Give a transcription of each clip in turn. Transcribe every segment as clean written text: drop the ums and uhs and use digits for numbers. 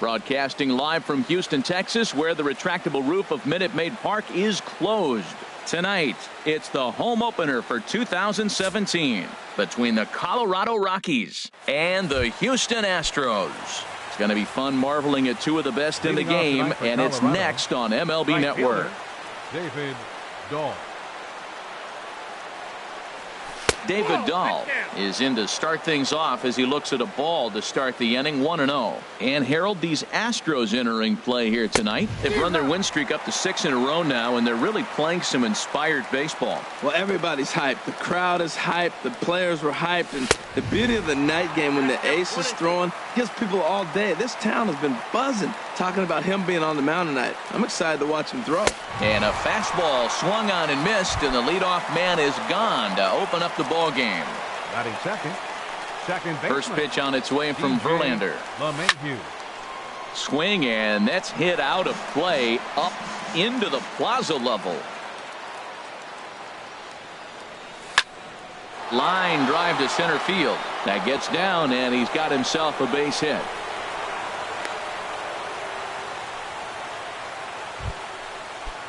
Broadcasting live from Houston, Texas, where the retractable roof of Minute Maid Park is closed. Tonight, it's the home opener for 2017 between the Colorado Rockies and the Houston Astros. It's going to be fun marveling at two of the best in the game, and it's next on MLB Network. David Dahl. David Dahl is in to start things off as he looks at a ball to start the inning, 1-0. And Harold, these Astros entering play here tonight. They've run their win streak up to 6 in a row now, and they're really playing some inspired baseball. Well, everybody's hyped. The crowd is hyped. The players were hyped. And the beauty of the night game when the ace is throwing gives people all day. This town has been buzzing talking about him being on the mound tonight. I'm excited to watch him throw. And a fastball swung on and missed, and the leadoff man is gone to open up the ball game. Batting second baseman. First pitch on its way from Verlander. LeMahieu. Swing, and that's hit out of play up into the plaza level. Line drive to center field. That gets down, and he's got himself a base hit.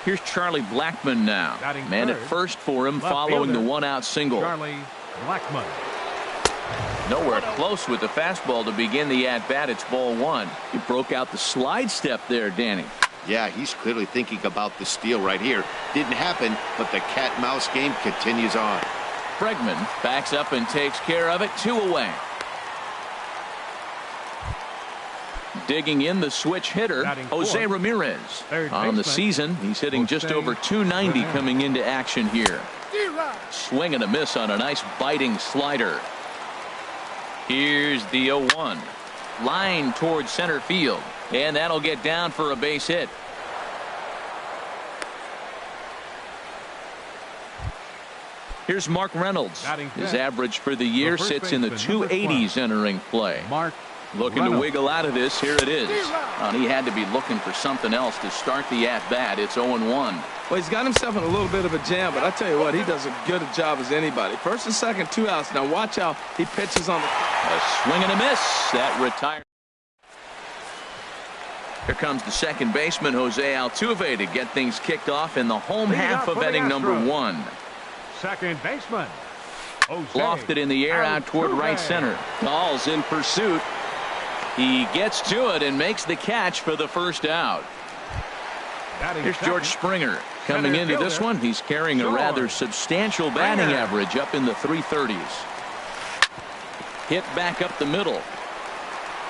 Here's Charlie Blackmon now. Man at first for him following the one-out single. Charlie Blackmon. Nowhere close with the fastball to begin the at-bat. It's ball one. He broke out the slide step there, Danny. Yeah, he's clearly thinking about the steal right here. Didn't happen, but the cat-mouse game continues on. Bregman backs up and takes care of it. 2 away. Digging in the switch hitter, Jose Ramirez. On the season, he's hitting just over .290 coming into action here. Swing and a miss on a nice biting slider. Here's the 0-1. Line towards center field, and that'll get down for a base hit. Here's Mark Reynolds. His average for the year sits in the 280s entering play. Mark looking to wiggle out of this. Here it is. He had to be looking for something else to start the at-bat. It's 0-1. Well, he's got himself in a little bit of a jam, but I tell you what, he does as good a job as anybody. First and second, 2 outs. Now watch how he pitches on the... A swing and a miss. That retired. Here comes the second baseman, Jose Altuve, to get things kicked off in the home half of inning number 1. Second baseman. Lofted in the air out toward right center. Dahl's in pursuit. He gets to it and makes the catch for the first out. Here's George Springer coming into this one. He's carrying a rather substantial batting average up in the 330s. Hit back up the middle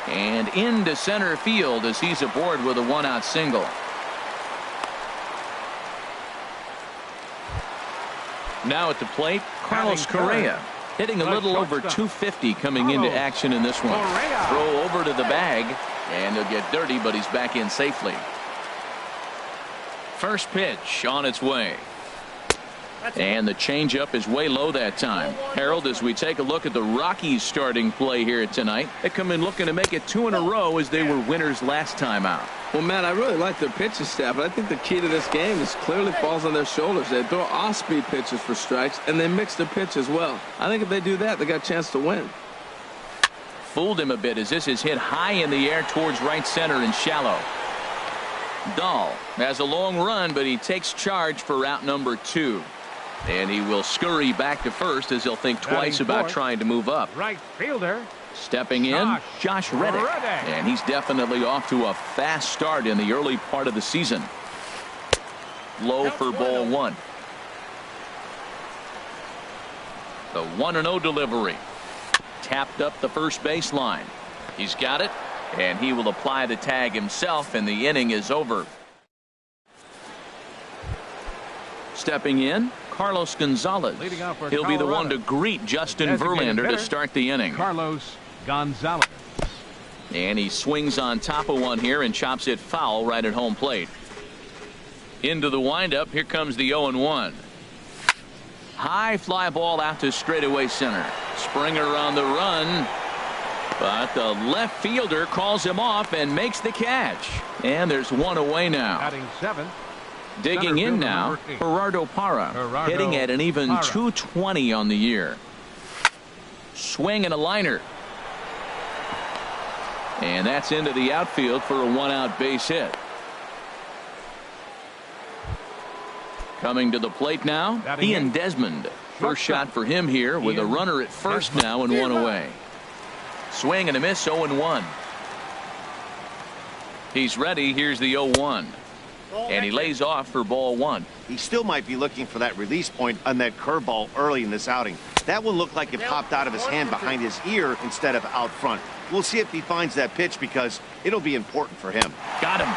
and into center field as he's aboard with a 1-out single. Now at the plate, Carlos Correa. Hitting a little over 250 coming into action in this one. Throw over to the bag, and he'll get dirty, but he's back in safely. First pitch on its way. And the changeup is way low that time. Harold, as we take a look at the Rockies starting play here tonight, they come in looking to make it 2 in a row as they were winners last time out. Well, Matt, I really like their pitching staff, but I think the key to this game is clearly falls on their shoulders. They throw off-speed pitches for strikes, and they mix their pitch as well. I think if they do that, they got a chance to win. Fooled him a bit as this is hit high in the air towards right center and shallow. Dahl has a long run, but he takes charge for route number 2. And he will scurry back to first as he'll think twice about trying to move up. Right fielder. Stepping in, Josh Reddick. And he's definitely off to a fast start in the early part of the season. Low for ball 1. The 1-0 delivery. Tapped up the first baseline. He's got it, and he will apply the tag himself, and the inning is over. Stepping in, Carlos Gonzalez. He'll be the one to greet Justin Verlander to start the inning. Carlos Gonzalez. And he swings on top of one here and chops it foul right at home plate. Into the windup. Here comes the 0-1. High fly ball out to straightaway center. Springer on the run, but the left fielder calls him off and makes the catch. And there's 1 away now. Batting 7th. Digging in now, Gerardo Parra, hitting at an even .220 on the year. Swing and a liner. And that's into the outfield for a 1-out base hit. Coming to the plate now, Ian Desmond. First shot for him here with a runner at first now and one away. Swing and a miss, 0-1. He's ready. Here's the 0-1. And he lays off for ball one. He still might be looking for that release point on that curveball early in this outing. That one looked like it popped out of his hand behind his ear instead of out front. We'll see if he finds that pitch because it'll be important for him. Got him.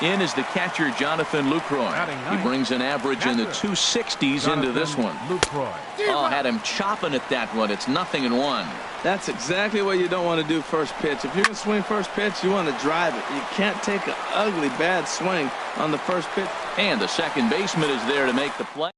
In is the catcher, Jonathan Lucroy. He brings an average in the 260s into this one. Oh, had him chopping at that one. It's 0-1. That's exactly what you don't want to do first pitch. If you're going to swing first pitch, you want to drive it. You can't take an ugly, bad swing on the first pitch. And the second baseman is there to make the play.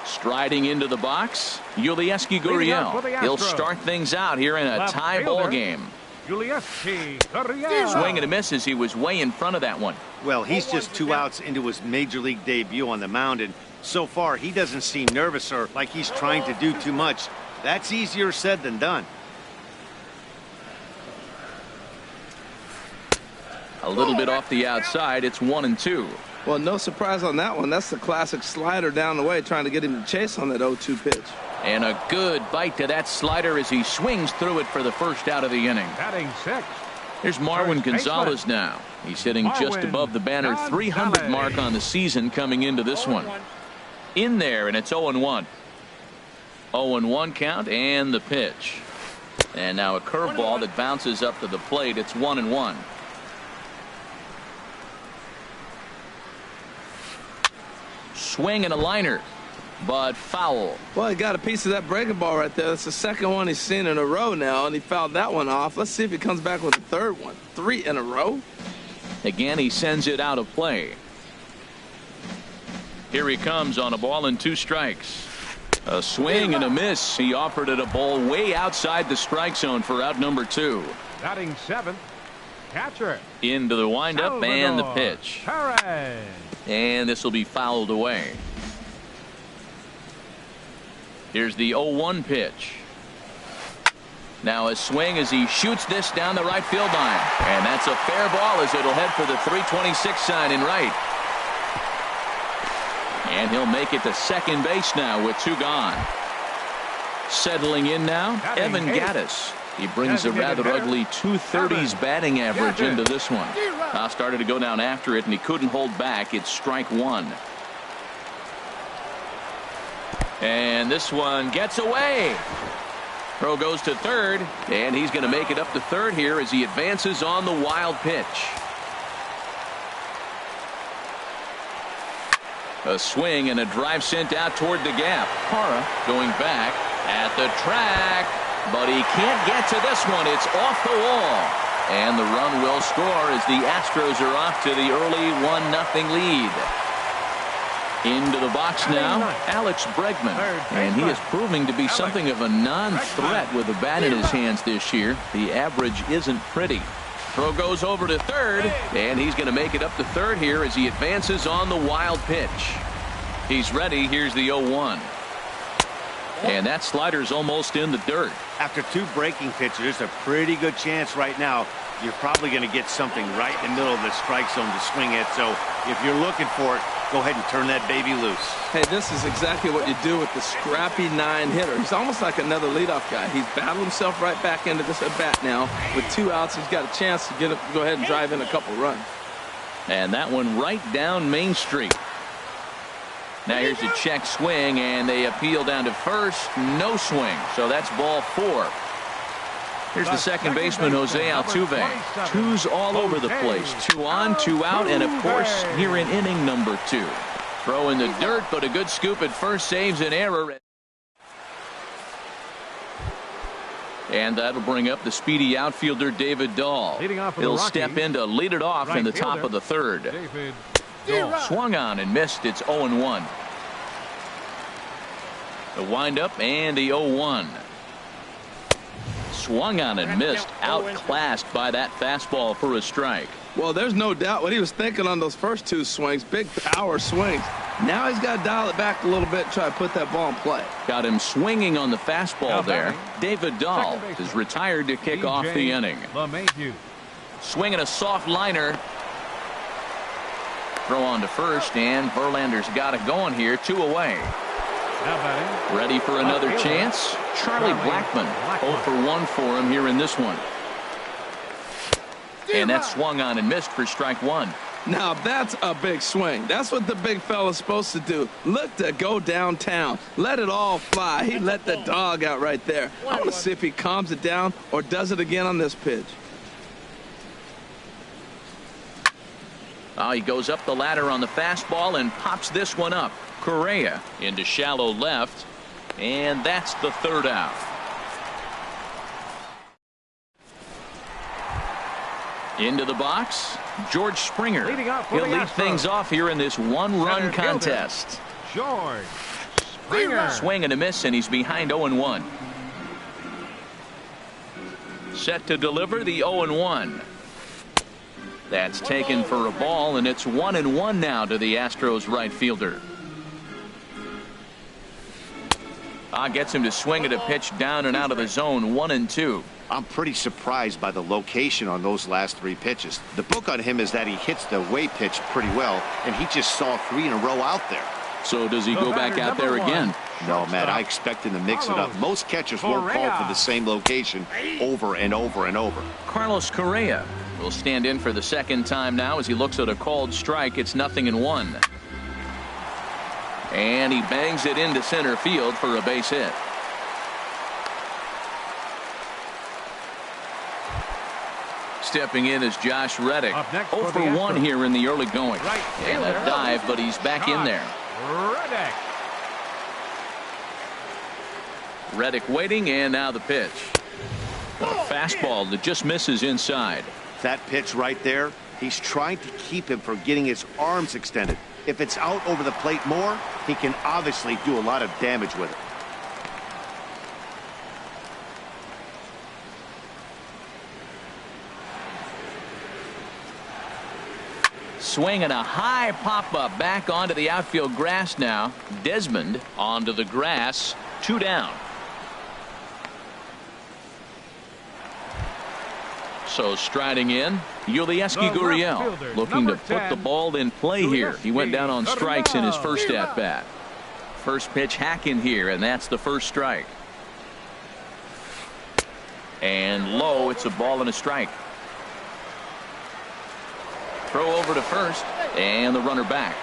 Striding into the box, Yulieski Gurriel. He'll start things out here in a tie ball game. Swing and a miss as he was way in front of that one. Well, he's just 2 outs into his major league debut on the mound, and so far he doesn't seem nervous or like he's trying to do too much. That's easier said than done. A little bit off the outside. It's 1-2. Well, no surprise on that one. That's the classic slider down the way, trying to get him to chase on that 0-2 pitch. And a good bite to that slider as he swings through it for the first out of the inning. Batting 6. Here's Marwin Gonzalez now. He's hitting just above the banner 300 mark on the season coming into this one. In there, and it's 0-1. 0-1 count and the pitch. And now a curveball that bounces up to the plate. It's 1-1. Swing and a liner, but foul. Well, he got a piece of that breaking ball right there. That's the second one he's seen in a row now, and he fouled that one off. Let's see if he comes back with a third one. 3 in a row. Again, he sends it out of play. Here he comes on a ball and 2 strikes. A swing and a miss. He offered it a ball way outside the strike zone for out number 2. Batting 7th, catcher. Into the windup and the pitch. Perez. And this will be fouled away. Here's the 0-1 pitch. Now a swing as he shoots this down the right field line. And that's a fair ball as it'll head for the 326 sign in right. And he'll make it to second base now with 2 gone. Settling in now, Evan Gattis. He brings a rather ugly 230s batting average into this one. Now started to go down after it, and he couldn't hold back. It's strike 1. And this one gets away. Throw goes to third, and he's going to make it up to third here as he advances on the wild pitch. A swing and a drive sent out toward the gap. Parra going back at the track. But he can't get to this one. It's off the wall. And the run will score as the Astros are off to the early 1-0 lead. Into the box now, Alex Bregman. And he is proving to be something of a non-threat with the bat in his hands this year. The average isn't pretty. Throw goes over to third, and he's going to make it up to third here as he advances on the wild pitch. He's ready. Here's the 0-1. And that slider's almost in the dirt. After 2 breaking pitches, there's a pretty good chance right now you're probably going to get something right in the middle of the strike zone to swing at. So if you're looking for it, go ahead and turn that baby loose. Hey, this is exactly what you do with the scrappy 9 hitter. He's almost like another leadoff guy. He's battled himself right back into this at bat now. With 2 outs, he's got a chance to go ahead and drive in a couple runs. And that one right down Main Street. Now here's a check swing, and they appeal down to first. No swing, so that's ball 4. Here's the second baseman, Jose Altuve. 2s all over the place. 2 on, 2 out, and of course here in inning number 2. Throw in the dirt, but a good scoop at first saves an error. And that'll bring up the speedy outfielder David Dahl. He'll step in to lead it off in the top of the 3rd. Swung on and missed. It's 0-1. The windup and the 0-1. Swung on and missed. Outclassed by that fastball for a strike. Well, there's no doubt what he was thinking on those first 2 swings. Big power swings. Now he's got to dial it back a little bit and try to put that ball in play. Got him swinging on the fastball there. David Dahl Second is retired to kick off the inning. LeMahieu. Swinging a soft liner. Throw on to first, and Verlander's got it going here. 2 away. Now batting. Ready for another chance? Charlie Blackmon. 0 for 1 for him here in this one. And that swung on and missed for strike 1. Now that's a big swing. That's what the big fella's supposed to do. Look to go downtown. Let it all fly. He let the dog out right there. I want to see if he calms it down or does it again on this pitch. Oh, he goes up the ladder on the fastball and pops this one up. Correa into shallow left, and that's the 3rd out. Into the box, George Springer. Leading off for He'll the lead Astros. things off here in this one-run Center fielder. contest. George Springer. Swing and a miss, and he's behind 0-1. Set to deliver the 0-1. That's taken for a ball, and it's 1-1 now to the Astros right fielder. Gets him to swing at a pitch down and out of the zone. 1-2. I'm pretty surprised by the location on those last 3 pitches. The book on him is that he hits the away pitch pretty well, and he just saw 3 in a row out there. So does he go back out there again? No, Matt, I expect him to mix it up. Most catchers won't call for the same location over and over and over. Carlos Correa will stand in for the 2nd time now as he looks at a called strike. It's 0-1. And he bangs it into center field for a base hit. Stepping in is Josh Reddick. 0 for 1 here in the early going. And a dive, but he's back in there. Reddick. Reddick waiting, and now the pitch. A fastball that just misses inside. That pitch right there, he's trying to keep him from getting his arms extended. If it's out over the plate more, he can obviously do a lot of damage with it. Swinging a high pop-up back onto the outfield grass now. Desmond onto the grass. 2 down. So striding in, Yulieski Gurriel looking to put the ball in play here. He went down on strikes in his first at-bat. First pitch hack in here, and that's the first strike. And low, it's a ball and a strike. Throw over to first, and the runner back.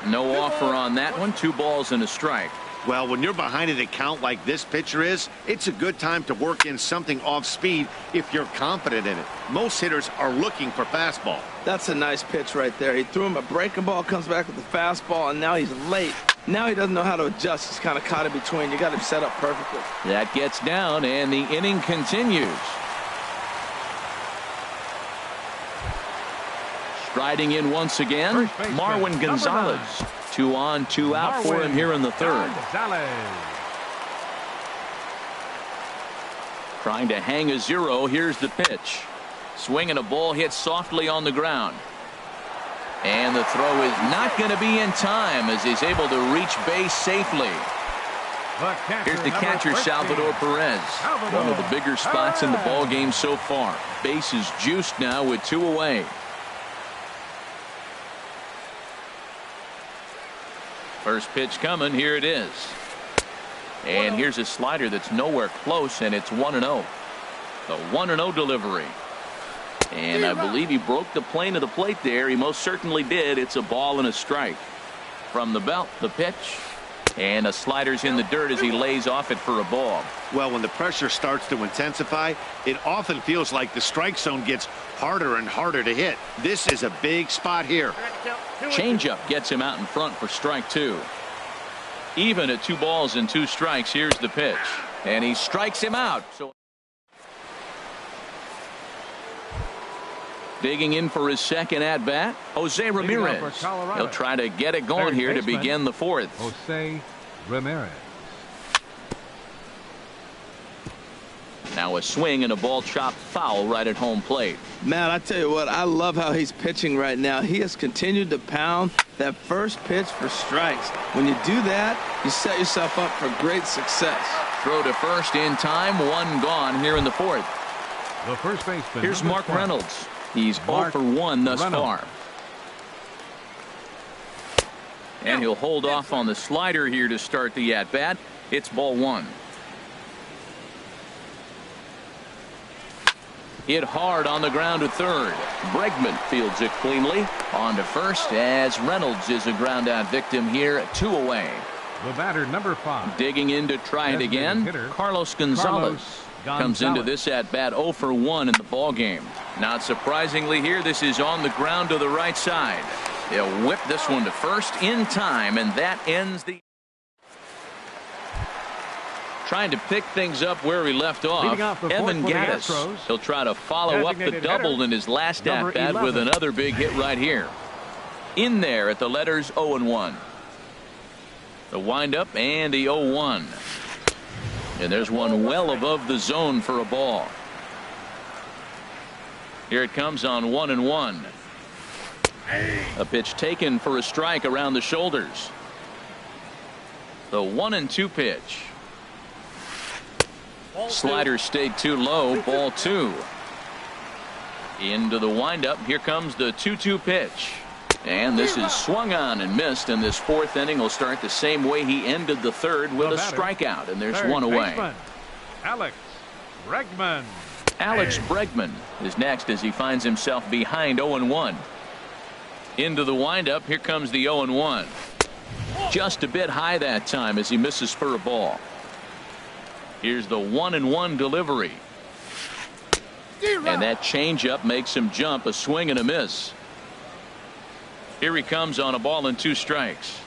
No offer on that one. 2 balls and a strike. Well, when you're behind an account like this pitcher is, it's a good time to work in something off speed if you're confident in it. Most hitters are looking for fastball. That's a nice pitch right there. He threw him a breaking ball, comes back with the fastball, and now he's late. Now he doesn't know how to adjust. He's kind of caught in between. You got him set up perfectly. That gets down, and the inning continues. Striding in once again, Marwin Gonzalez. 2 on, 2 out for him here in the 3rd. Trying to hang a 0. Here's the pitch. Swinging a ball hit softly on the ground. And the throw is not going to be in time as he's able to reach base safely. Here's the catcher, Salvador Perez. One of the bigger spots in the ball game so far. Base is juiced now with 2 away. First pitch coming. Here it is. And here's a slider that's nowhere close, and it's 1-0. The 1-0 delivery. And I believe he broke the plane of the plate there. He most certainly did. It's a ball and a strike. From the belt, the pitch. And a slider's in the dirt as he lays off it for a ball. Well, when the pressure starts to intensify, it often feels like the strike zone gets harder and harder to hit. This is a big spot here. Changeup gets him out in front for strike 2. Even at 2 balls and 2 strikes. Here's the pitch. And he strikes him out. So digging in for his second at bat, Jose Ramirez. He'll try to get it going here to begin the 4th. Jose Ramirez. Now a swing and a ball chopped foul right at home plate. Matt, I tell you what, I love how he's pitching right now. He has continued to pound that first pitch for strikes. When you do that, you set yourself up for great success. Throw to first in time, one gone here in the fourth. The first baseman. Here's Mark Reynolds. He's 0 for 1 thus far. And he'll hold off on the slider here to start the at-bat. It's ball one. Hit hard on the ground to third. Bregman fields it cleanly. On to first as Reynolds is a ground out victim here. 2 away. The batter, number 5. Digging in to try it again. Carlos Gonzalez comes into this at bat 0 for 1 in the ball game. Not surprisingly here, this is on the ground to the right side. They'll whip this one to first in time, and that ends the. Trying to pick things up where he left off. Evan Gattis. He'll try to follow up the double in his last at bat with another big hit right here. In there at the letters 0-1. The windup and the 0-1. And there's one well above the zone for a ball. Here it comes on 1-1. A pitch taken for a strike around the shoulders. The 1-2 pitch. Slider stayed too low. Ball 2. Into the windup. Here comes the 2-2 pitch. And this is swung on and missed, and this fourth inning will start the same way he ended the third with a strikeout, and there's one away. Alex Bregman. Alex Bregman is next as he finds himself behind 0-1. Into the windup. Here comes the 0-1. Just a bit high that time as he misses for a ball. Here's the 1-1 delivery. And that changeup makes him jump. A swing and a miss. Here he comes on a ball and 2 strikes.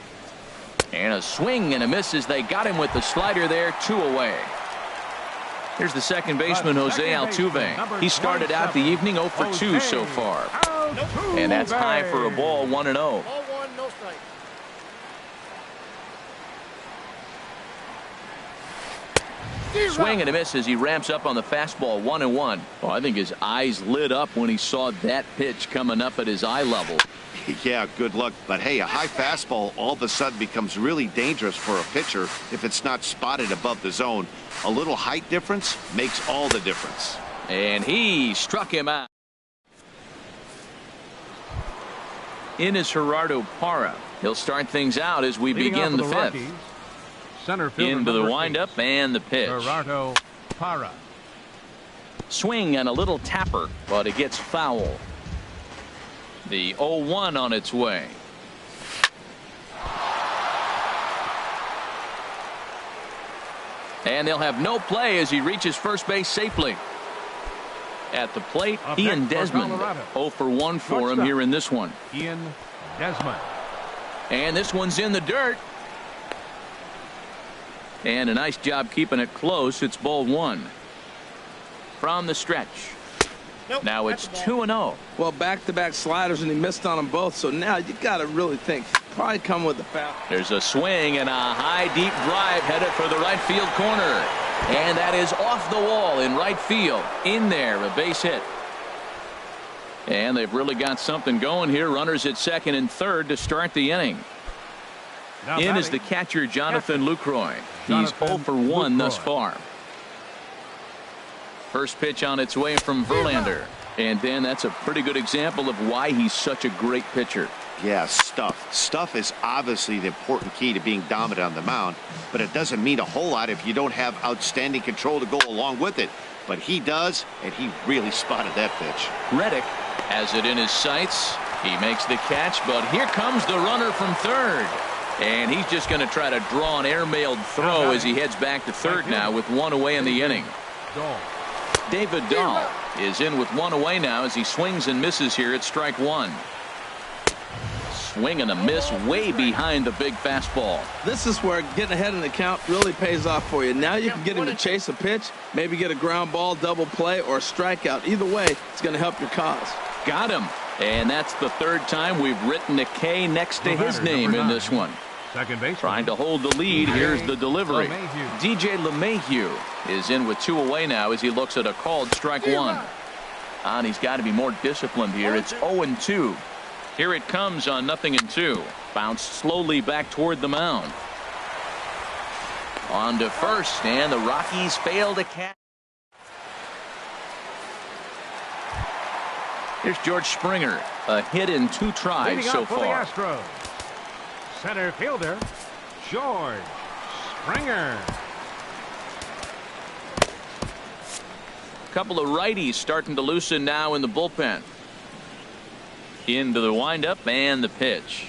And a swing and a miss as they got him with the slider there. 2 away. Here's the second baseman, Jose Altuve. He started out the evening 0 for 2 so far. And that's high for a ball, 1-0. Ball 1, no strike. Swing and a miss as he ramps up on the fastball. 1-1. Oh, I think his eyes lit up when he saw that pitch coming up at his eye level. Yeah, good luck. But hey, a high fastball all of a sudden becomes really dangerous for a pitcher if it's not spotted above the zone. A little height difference makes all the difference. And he struck him out. In is Gerardo Parra. He'll start things out as we begin the fifth. Center fielder into the number windup and the pitch. Gerardo Parra. Swing and a little tapper, but it gets foul. The 0-1 on its way. And they'll have no play as he reaches first base safely. At the plate, Ian Desmond. 0 for 1 for him here in this one. Ian Desmond. And this one's in the dirt. And a nice job keeping it close. It's ball 1. From the stretch. Now it's 2-0. Well, back-to-back sliders, and he missed on them both. So now you got to really think. Probably come with the foul. There's a swing and a high, deep drive headed for the right field corner. And that is off the wall in right field. In there, a base hit. And they've really got something going here. Runners at second and third to start the inning. Now in is the catcher, Jonathan Lucroy. He's 0 for 1 thus far. First pitch on its way from Verlander. And then that's a pretty good example of why he's such a great pitcher. Yeah, stuff. Stuff is obviously the important key to being dominant on the mound, but it doesn't mean a whole lot if you don't have outstanding control to go along with it. But he does, and he really spotted that pitch. Reddick has it in his sights. He makes the catch, but here comes the runner from third. And he's just going to try to draw an airmailed throw as he heads back to third now with 1 away in the inning. David Dahl is in with 1 away now as he swings and misses here at strike 1. Swing and a miss way behind the big fastball. This is where getting ahead in the count really pays off for you. Now you can get him to chase a pitch, maybe get a ground ball, double play, or a strikeout. Either way, it's going to help your cause. Got him. And that's the third time we've written a K next to his name in this one. Second base. Trying to hold the lead. Here's the delivery. LeMahieu. DJ LeMahieu is in with 2 away now as he looks at a called strike 1. And he's got to be more disciplined here. It's 0-2. Here it comes on 0-2. Bounced slowly back toward the mound. On to first, and the Rockies fail to catch. Here's George Springer. A hit in 2 tries Leading so up for far. the Astros, center fielder George Springer. A couple of righties starting to loosen now in the bullpen. Into the windup and the pitch.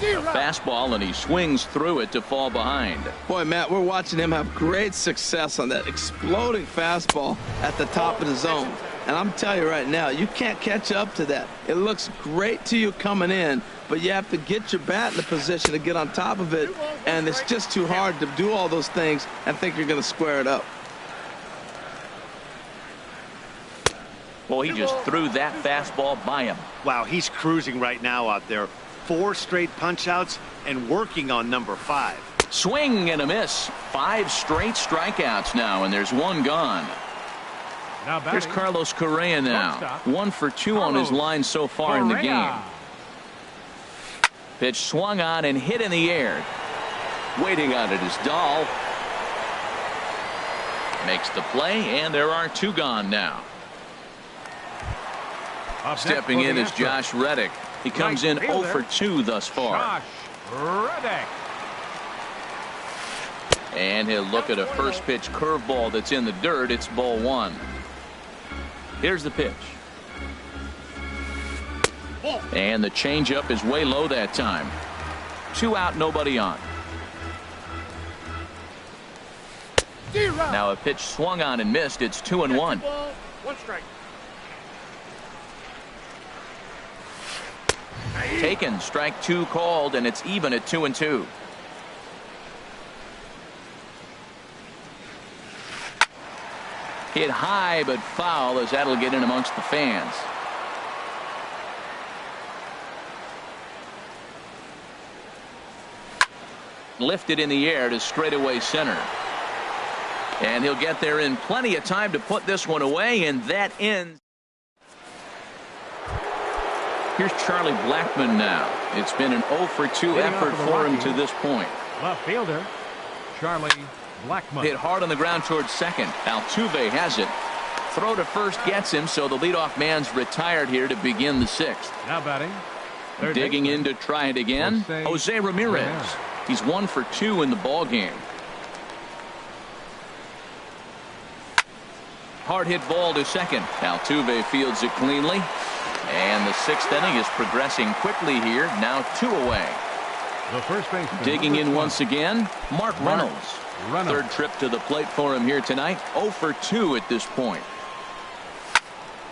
A fastball, and he swings through it to fall behind. Boy, Matt, we're watching him have great success on that exploding fastball at the top of the zone. And I'm telling you right now, you can't catch up to that. It looks great to you coming in, but you have to get your bat in the position to get on top of it, and it's just too hard to do all those things and think you're going to square it up. Well, he just threw that fastball by him. Wow, he's cruising right now out there. 4 straight punch-outs and working on number 5. Swing and a miss. 5 straight strikeouts now, and there's 1 gone. Now Here's batting, Carlos Correa now. Shortstop. 1 for 2 on his line so far in the game. Correa. Pitch swung on and hit in the air. Waiting on it is Dahl. Makes the play, and there are 2 gone now. Up next Stepping for in the is Astros, Josh Reddick. He comes in Right 0 fielder, for 2 thus far. Josh Reddick. And he'll look at a first pitch curveball that's in the dirt. It's ball 1. Here's the pitch. And the changeup is way low that time. 2 out, nobody on. Now a pitch swung on and missed. It's 2-1. 1 strike. Taken, strike 2 called, and it's even at 2-2. Hit high but foul, as that'll get in amongst the fans. Lifted in the air to straightaway center. And he'll get there in plenty of time to put this one away, and that ends. Here's Charlie Blackmon now. It's been an 0 for 2 Leading effort off for the for him Rockies. to this point. Left fielder Charlie Blackmon. Hit hard on the ground towards second. Altuve has it. Throw to first gets him, so the leadoff man's retired here to begin the 6th. Now batting, third Digging baseman, in to try it again, Jose Ramirez. He's 1 for 2 in the ball game. Hard hit ball to second. Altuve fields it cleanly. And the 6th inning is progressing quickly here. Now 2 away. The first baseman, Digging in number once again, Mark Reynolds. Reynolds. 3rd trip to the plate for him here tonight. 0 for 2 at this point.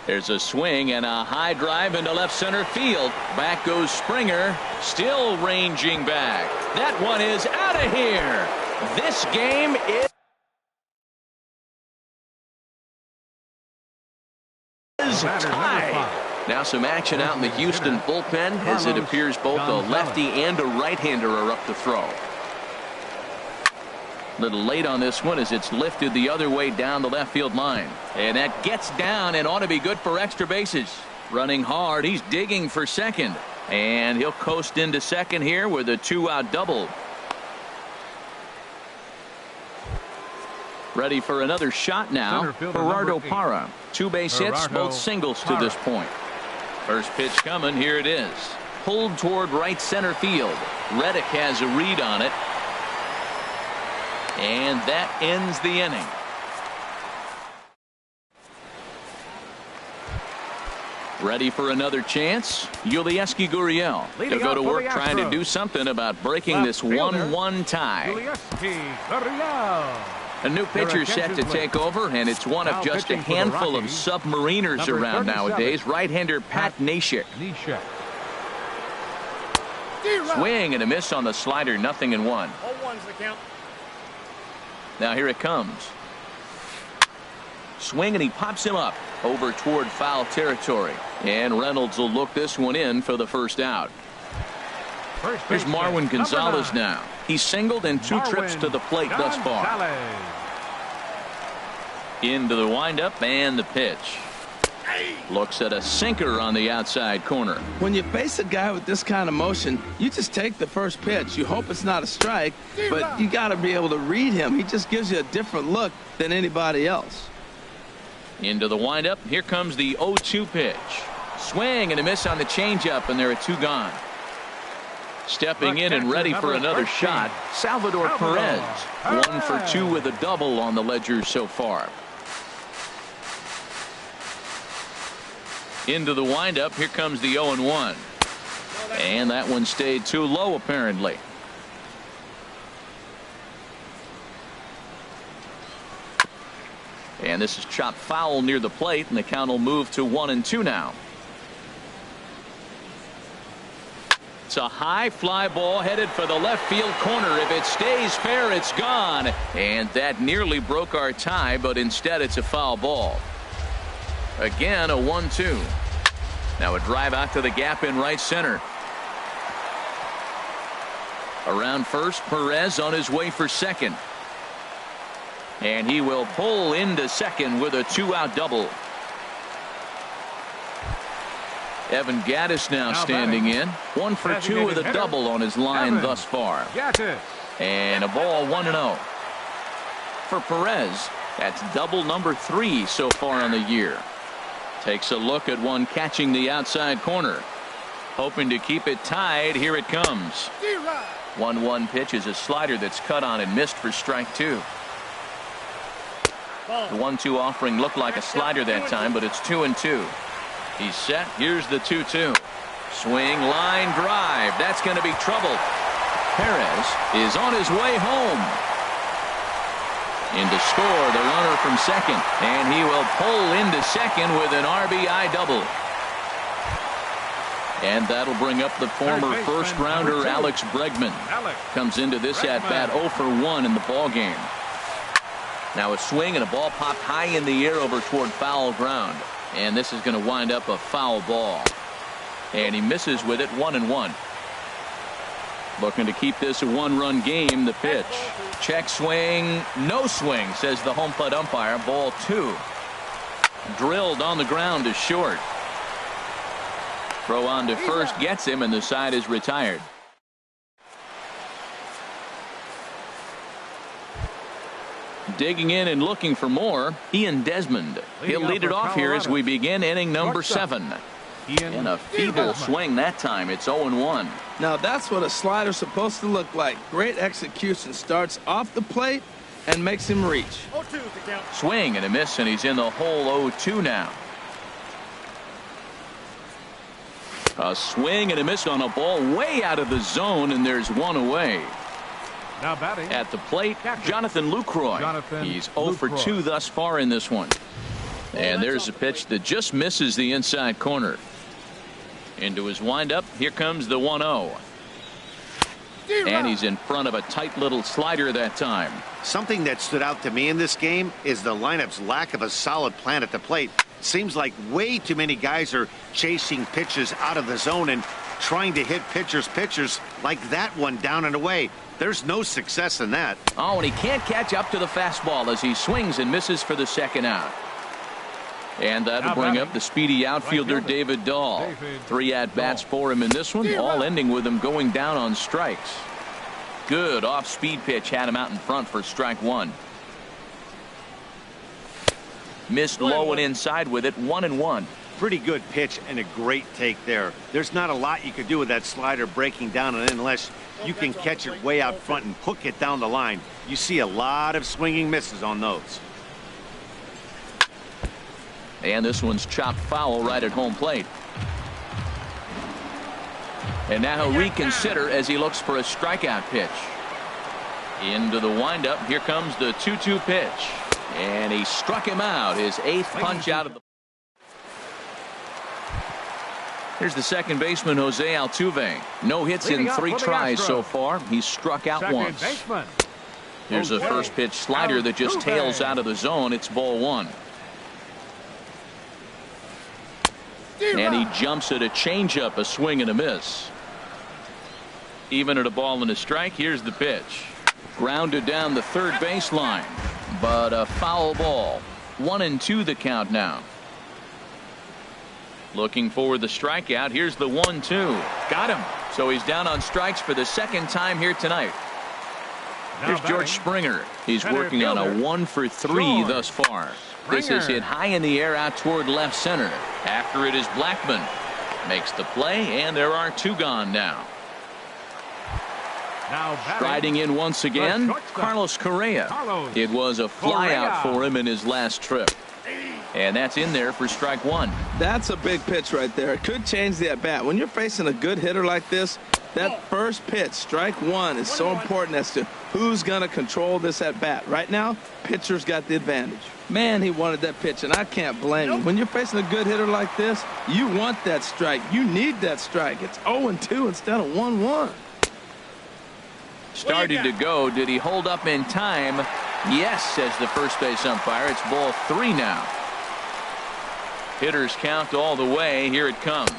There's a swing and a high drive into left center field. Back goes Springer, still ranging back. That one is out of here. This game is tied. Now some action out in the Houston bullpen as it appears both a lefty and a right-hander are up to throw. Little late on this one as it's lifted the other way down the left field line. And that gets down and ought to be good for extra bases. Running hard, he's digging for second. And he'll coast into second here with a 2-out double. Ready for another shot now. Center fielder Gerardo number 8. Parra. 2 base hits, Gerardo both singles Parra. to this point. First pitch coming, here it is. Pulled toward right center field. Reddick has a read on it. And that ends the inning. Ready for another chance? Yulieski Gurriel. Leading He'll go off to for work the trying to Astros. do something about breaking Left this fielder, 1-1 tie. Yulieski Gurriel. A new pitcher set to attention, take over, and it's one of Now just a pitching for the handful of Rockies, submariners number around 37, nowadays. Right-hander Pat Neshek. Neshek. Swing and a miss on the slider, 0-1. All 1's the count. Now here it comes. Swing and he pops him up over toward foul territory. And Reynolds will look this one in for the first out. First Here's baseman, Marwin number Gonzalez 9. now. He's singled in 2 trips to the plate thus far. Gonzalez. Into the windup and the pitch. Looks at a sinker on the outside corner. When you face a guy with this kind of motion, you just take the first pitch. You hope it's not a strike, but you got to be able to read him. He just gives you a different look than anybody else. Into the windup. Here comes the 0-2 pitch. Swing and a miss on the changeup, and there are 2 gone. Stepping in and ready for another shot, Salvador Perez. 1 for 2 with a double on the ledger so far. Into the windup. Here comes the 0-1. And that one stayed too low, apparently. And this is chopped foul near the plate, and the count will move to 1-2 now. It's a high fly ball headed for the left field corner. If it stays fair, it's gone. And that nearly broke our tie, but instead it's a foul ball. Again, a 1-2. Now a drive out to the gap in right center. Around first, Perez on his way for second. And he will pull into second with a 2-out double. Evan Gattis now standing in. 1 for 2 with a double on his line thus far. And a ball 1-0. For Perez, that's double number 3 so far on the year. Takes a look at one catching the outside corner. Hoping to keep it tied. Here it comes. 1-1 pitch is a slider that's cut on and missed for strike 2. The 1-2 offering looked like a slider that time, but it's 2-2. He's set. Here's the 2-2. Swing, line drive. That's going to be trouble. Perez is on his way home. In to score the runner from second, and he will pull into second with an RBI double. And that'll bring up the former first rounder Alex Bregman. Comes into this at bat 0 for 1 in the ball game. Now a swing and a ball popped high in the air over toward foul ground, and this is going to wind up a foul ball, and he misses with it. 1-1. Looking to keep this a 1-run game. The pitch, check swing, no swing, says the home plate umpire. Ball 2. Drilled on the ground to short. Throw on to first gets him, and the side is retired. Digging in and looking for more, Ian Desmond. He'll lead it off here as we begin inning number 7. And a feeble swing that time. It's 0-1. Now that's what a slider's supposed to look like. Great execution. Starts off the plate and makes him reach. 0-2 the count. Swing and a miss, and he's in the hole. 0-2 now. A swing and a miss on a ball way out of the zone, and there's one away. Now batting at the plate, Jonathan Lucroy. He's 0 for 2 thus far in this one. And there's a pitch that just misses the inside corner. Into his windup. Here comes the 1-0. And he's in front of a tight little slider that time. Something that stood out to me in this game is the lineup's lack of a solid plan at the plate. Seems like way too many guys are chasing pitches out of the zone and trying to hit pitchers like that one down and away. There's no success in that. Oh, and he can't catch up to the fastball as he swings and misses for the second out. And that'll bring up the speedy outfielder David Dahl. 3 at-bats for him in this one, all ending with him going down on strikes. Good off-speed pitch had him out in front for strike 1. Missed low and inside with it. 1-1. Pretty good pitch and a great take there. There's not a lot you could do with that slider breaking down and in unless you can catch it way out front and hook it down the line. You see a lot of swinging misses on those. And this one's chopped foul right at home plate. And now he'll reconsider as he looks for a strikeout pitch. Into the windup. Here comes the 2-2 pitch. And he struck him out. His 8th punch out of the. Here's the second baseman, Jose Altuve. No hits in 3 tries so far. He's struck out once. Here's a first pitch slider that just tails out of the zone. It's ball 1. And he jumps at a changeup, a swing and a miss. Even at a ball and a strike, here's the pitch. Grounded down the third baseline, but a foul ball. 1-2 the count now. Looking for the strikeout. Here's the 1-2. Got him. So he's down on strikes for the second time here tonight. Here's George Springer. He's working on a 1-for-3 thus far. This is hit high in the air out toward left center. After it is Blackmon. Makes the play, and there are 2 gone now. Striding in once again, Carlos Correa. It was a flyout for him in his last trip. And that's in there for strike 1. That's a big pitch right there. It could change the at-bat. When you're facing a good hitter like this, that first pitch, strike 1, is so important as to who's going to control this at-bat. Right now, pitcher's got the advantage. Man, he wanted that pitch, and I can't blame him. When you're facing a good hitter like this, you want that strike. You need that strike. It's 0-2 instead of 1-1. Started to go. Did he hold up in time? Yes, says the first base umpire. It's ball 3 now. Hitters count all the way. Here it comes.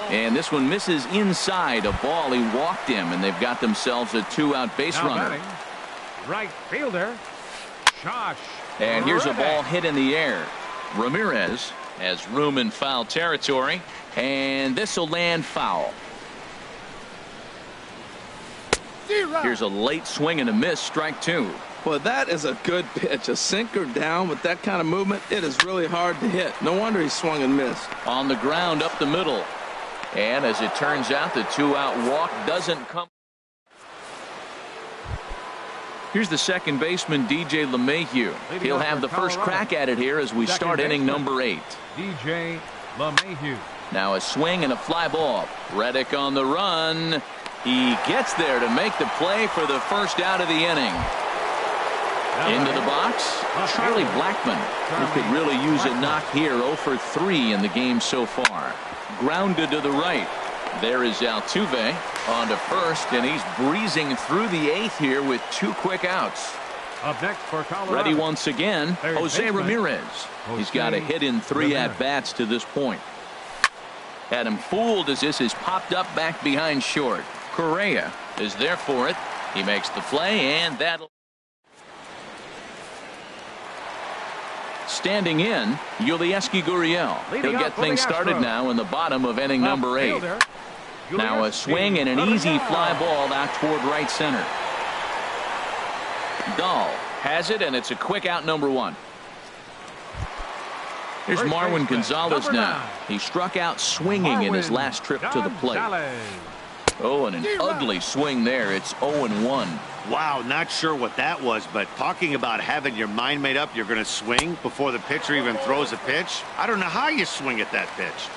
And this one misses inside. A ball. He walked him, and they've got themselves a 2-out base runner. Batting, right fielder, Josh. And here's a ball hit in the air. Ramirez has room in foul territory, and this will land foul. Here's a late swing and a miss, strike 2. Well, that is a good pitch. A sinker down with that kind of movement, it is really hard to hit. No wonder he swung and missed. On the ground up the middle. And as it turns out, the 2-out walk doesn't come. Here's the second baseman, DJ LeMahieu. He'll have the first crack at it here as we start inning number 8. DJ LeMahieu. Now a swing and a fly ball. Reddick on the run. He gets there to make the play for the first out of the inning. Into the box, Charlie Blackmon, who could really use a knock here. 0-for-3 in the game so far. Grounded to the right. There is Altuve on to first, and he's breezing through the 8th here with 2 quick outs. Up next for Colorado. Ready once again, Jose Ramirez. He's got a hit in 3 at-bats to this point. Had him fooled as this is popped up back behind short. Correa is there for it. He makes the play, and that'll. Standing in, Yulieski Gurriel. He'll get things started now in the bottom of inning number 8. Now a swing and an easy fly ball out toward right center. Dahl has it, and it's a quick out, number 1. Here's Marwin Gonzalez now. He struck out swinging in his last trip to the plate. Oh, and an ugly swing there. It's 0-1. Wow, not sure what that was, but talking about having your mind made up you're going to swing before the pitcher even throws a pitch. I don't know how you swing at that pitch.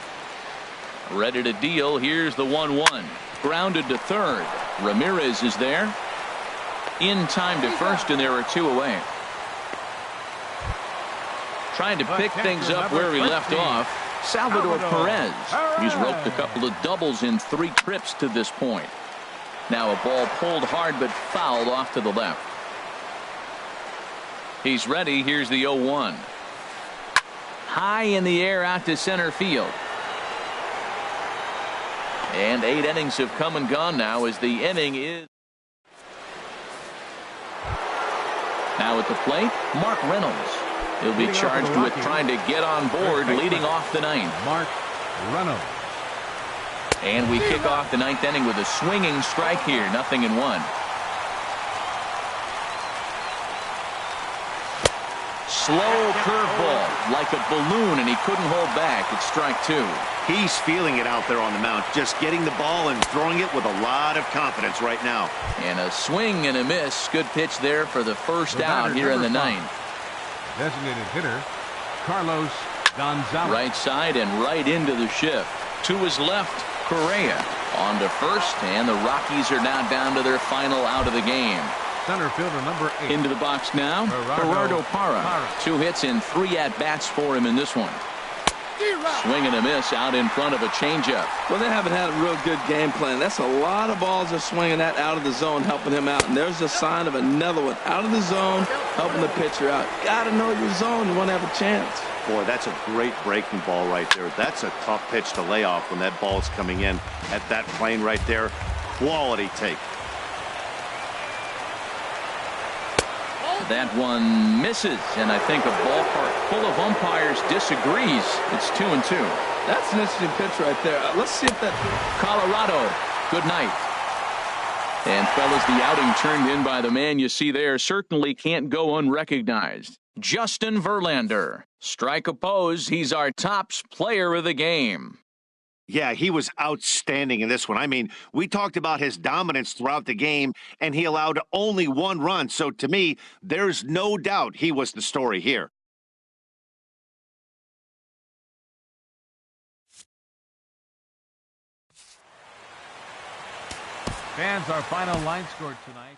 Ready to deal. Here's the 1-1. Grounded to third. Ramirez is there. In time to first, and there are 2 away. Trying to pick things up where he left off. Salvador Perez. He's roped a couple of doubles in 3 trips to this point. Now a ball pulled hard but fouled off to the left. He's ready. Here's the 0-1. High in the air out to center field. And 8 innings have come and gone now as the inning is. Now at the plate, Mark Reynolds. He'll be charged with trying to get on board leading off the 9th. Mark Reynolds. And we kick off the 9th inning with a swinging strike here. 0-1. Slow curveball like a balloon, and he couldn't hold back. It's strike 2. He's feeling it out there on the mound, just getting the ball and throwing it with a lot of confidence right now. And a swing and a miss. Good pitch there for the first out here in the 9th. Designated hitter Carlos Gonzalez. Right side and right into the shift. To his left, Correa on to first, and the Rockies are now down to their final out of the game. Center fielder number 8. Into the box now, Gerardo Parra. 2 hits and 3 at-bats for him in this one. Swing and a miss out in front of a changeup. Well, they haven't had a real good game plan. That's a lot of balls they're swinging at out of the zone, helping him out. And there's a sign of another one out of the zone, helping the pitcher out. Got to know your zone. You want to have a chance. Boy, that's a great breaking ball right there. That's a tough pitch to lay off when that ball's coming in at that plane right there. Quality take. That one misses, and I think a ballpark full of umpires disagrees. It's 2-2. That's an interesting pitch right there. Let's see if that... Colorado, good night. And fellas, the outing turned in by the man you see there certainly can't go unrecognized. Justin Verlander. Strike oppose, he's our tops player of the game. Yeah, he was outstanding in this one. I mean, we talked about his dominance throughout the game, and he allowed only one run. So to me, there's no doubt he was the story here. Fans, our final line score tonight.